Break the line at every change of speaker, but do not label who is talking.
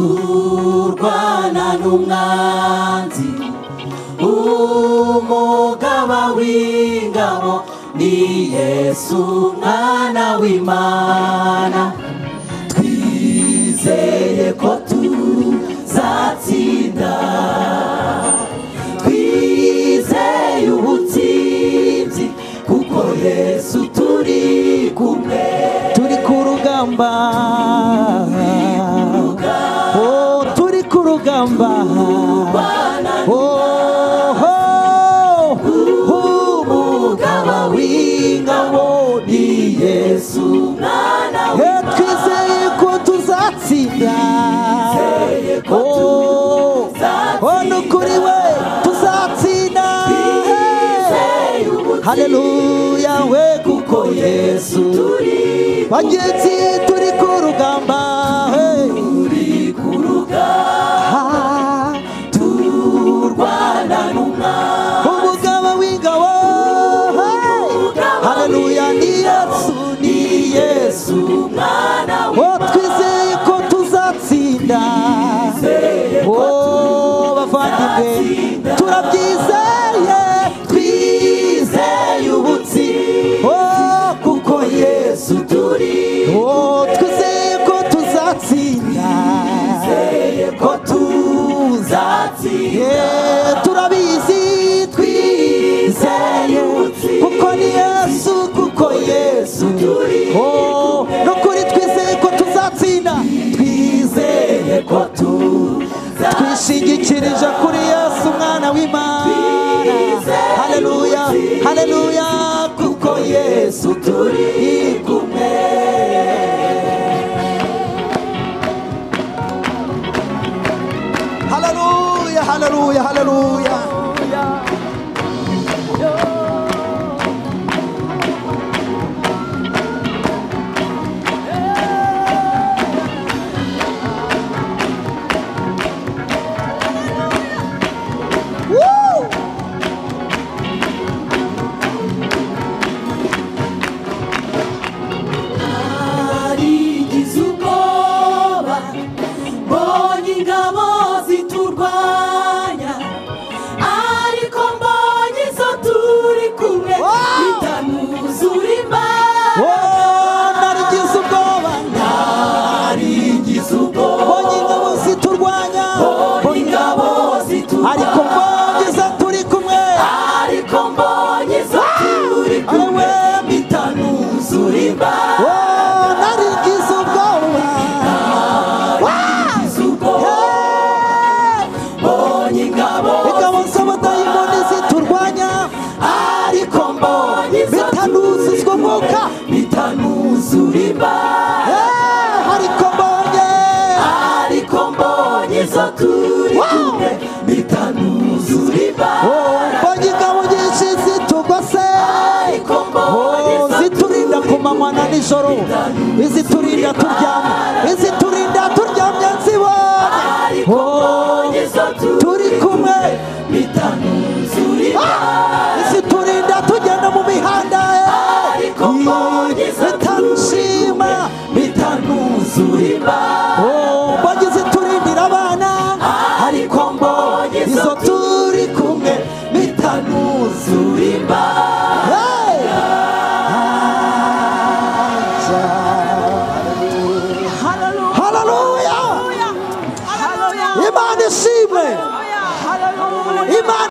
turwana n'umwanzi umugaba w'ingabo ni Yesu umwana w'Imana twizeye ko tuzatsinda twizeye ubutsinzi kuko Yesu turi kumwe
turi ku rugamba oh turi ku rugamba
umugaba w'ingabo ni Yesu umwana w'Imana
twizeye ko tuzatsinda nukuri we tuzatsinda haleluya we kuko Yesu bagenzi turi ku rugamba
turwana n'umwanzi
umugaba w'ingabo haleluya ni Yesu
umwana w'Imana
twizeye ko tuzatsinda bavandimwe turabyizeye twizeye ubutsinzi kuko Yesu turi twizeye ko tuzatsinda ko tuzatsinda turabizi twizeye kuko ni Yesu kuko Yesu nukuri twizeye ko tuzatsinda twizeye ko twishingikirije kuri Yesu umwana w'Imana haleluya haleluya kuko Yesu turi kumwe haleluya haleluya haleluya ariko mbonye turi kumwe
bitanuzura imbaraga
narigize ubwoba
mbonye ingabo
z'abadayimoni ziturwanya
ariko mbonye
bitanuzuzwa umwuka
bitanuzura imbaraga
ariko mbonye
izo turi kumwe bitanuzura imbaraga
mbonye ingabo nyinshi zitugose ziturinda ku manywa na nijoro iziturinda turyamye iziturinda turyamye nzibonye turi kumwe
bitanuzura imbaraga
iziturinda tugenda mu mihanda
bitanshima bitanuzura imbaraga
mbonye ziturindira abana
ariko mbonye
izo turi kumwe
bitanuzura imbaraga
haleluya Imana ishimwe Imana